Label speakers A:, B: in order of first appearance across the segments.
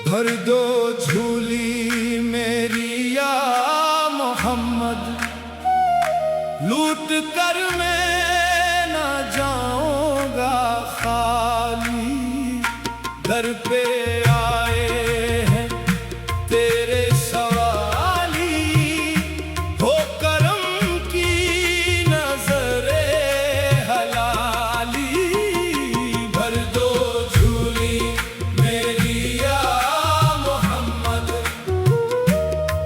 A: भर दो झूली मेरी या मोहम्मद, लूट कर मैं न जाऊंगा खाली। दर पे आए हैं तेरे सवाली, हो करम की नजरे हलाली। भर दो झूली मेरी या मोहम्मद,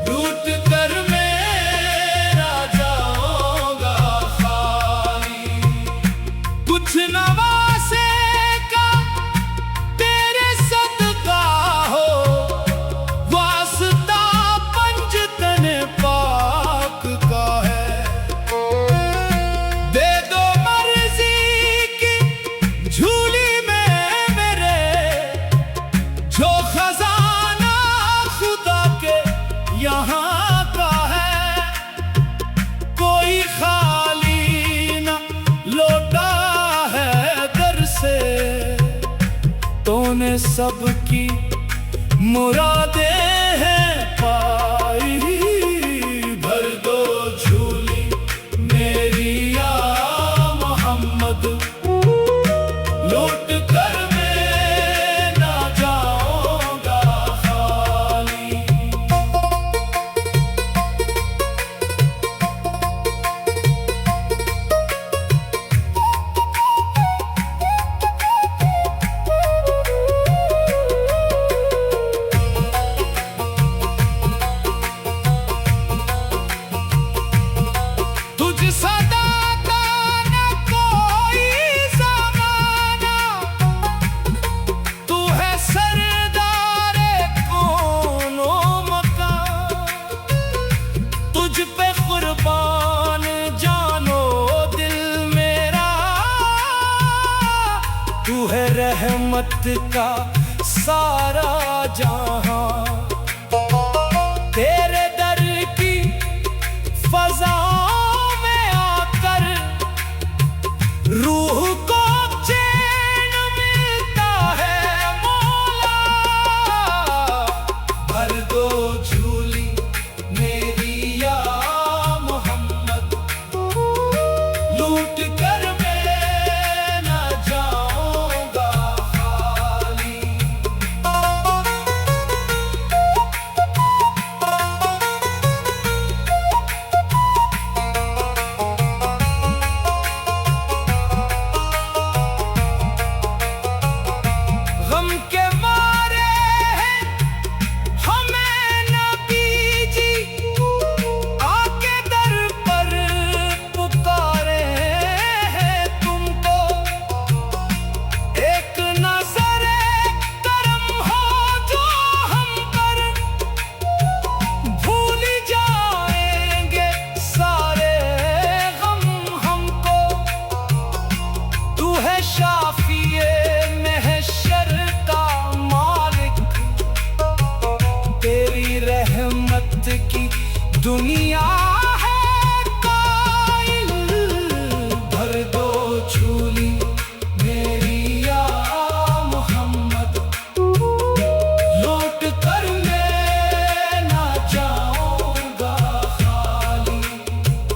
A: लूट कर मैं ना जाऊंगा खाली। कुछ नवासे का तेरे सदका हो, वास्ता पंजतन पाक का है। दे दो मर्जी की झूली में मेरे, जो खजाना खुदा के यहाँ का है। कोई खाली ना लौटा है दर से, तूने सबकी मुरादें हैं पाई। भर दो झूली मेरी या मोहम्मद, लूट कर मैं ना जाऊंगा खाली। तुझ सदा का न कोई ज़माना, तू है सरदारे कौनो मकान। तुझ पे कुर्बान जानो दिल मेरा, तू है रहमत का सारा जहां। तेरे दर की फज़ाओं में आकर रूह को चैन मिलता है मौला। भर दो झूली मेरी या मोहम्मद, लूट कर मैं ना जाऊंगा खाली। गम के मारे हैं हमें नबी जी, आके दर पर पुकारे हैं तुमको। एक नजरे करम हो जो हम पर, भूल जाएंगे सारे गम हमको। तू है शाफिए महशर का मालिक, तेरी रहमत की दुनिया है कायल। भर दो झूली मेरी या मोहम्मद, लौट कर मैं ना जाऊंगा खाली।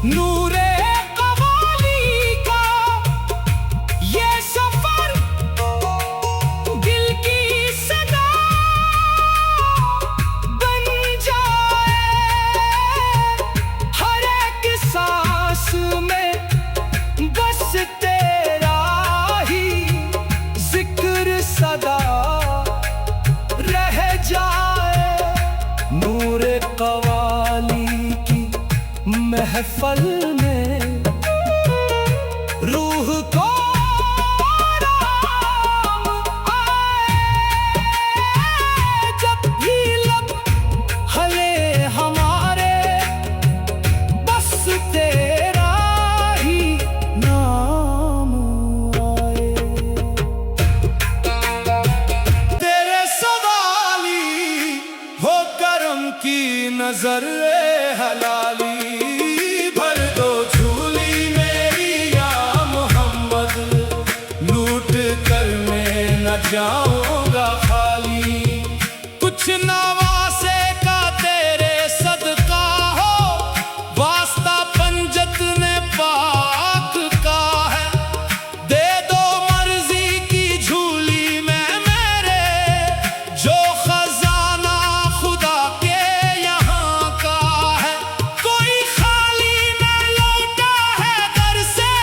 A: नूरे कवाली का ये सफर, दिल की सदा बन जाए। हर एक सांस में बस तेरा ही जिक्र सदा रह जाए। नूर कवाली की महफल में रूह को आराम आए। जब भी लब हले हमारे, बस तेरा ही नाम आए। तेरे सवाली हो करम की नजर हलाली। भर दो झूली मेरी या मोहम्मद, लूट कर मैं न जाऊंगा खाली। कुछ नवासे का तेरे सदका हो, वास्ता पंजत ने पाक का है। दे दो मर्जी की झूली में मेरे, जो खजाना खुदा के यहाँ का है। कोई खाली न लौटा है दर से,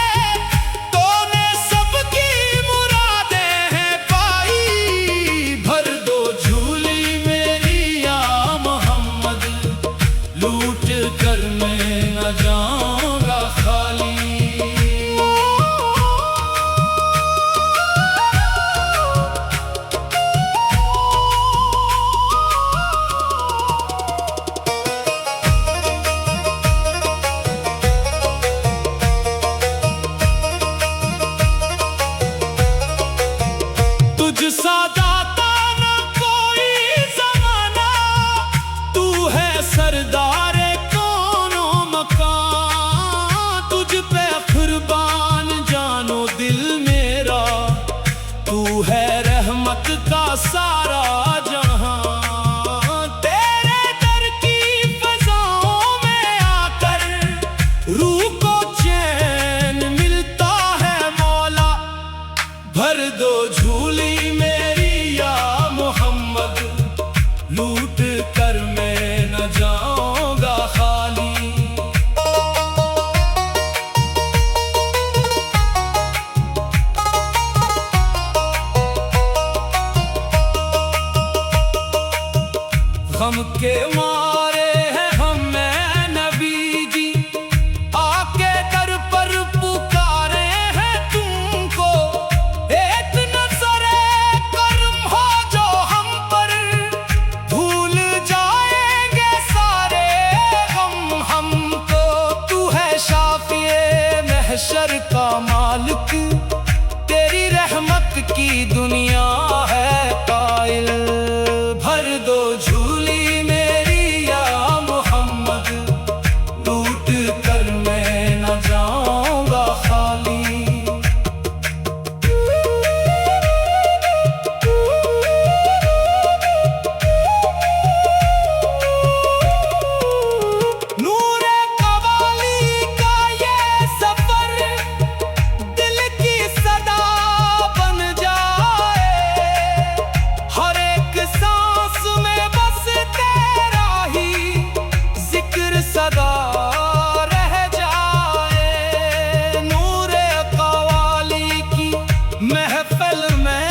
A: तूने सबकी मुरादें हैं पाई। भर दो झूली मेरी या मोहम्मद, लूट कर मैं न जाऊंगा खाली। तुझ सा दाता न कोई ज़माना, तू है सरदारे कौनो मकान। तुझ पे कुर्बान जानो दिल मेरा, तू है रहमत का सारा जहां। तेरे दर की फ़ज़ाओं में आकर रूह को चैन मिलता है मौला। भर दो झूली मेरी या मोहम्मद, लूट कर मैं न जाऊंगा खाली। गम के मारे हैं हम मैं नबी जी, आके दर पर पुकारे हैं तुमको। एक नज़रे करम हो जो हम पर, भूल जाएंगे सारे गम हमको। तू है शाफिए महशर का मालिक, तेरी रहमत की दुनिया है कायल। भर दो झूली मेरी या मोहम्मद, लूट कर मैं न जाऊंगा खाली। नूरे कवाली का ये सफर, दिल की सदा बन जाए। हर एक सांस में बस तेरा ही जिक्र सदा रह जाए। नूरे कवाली की महफिल में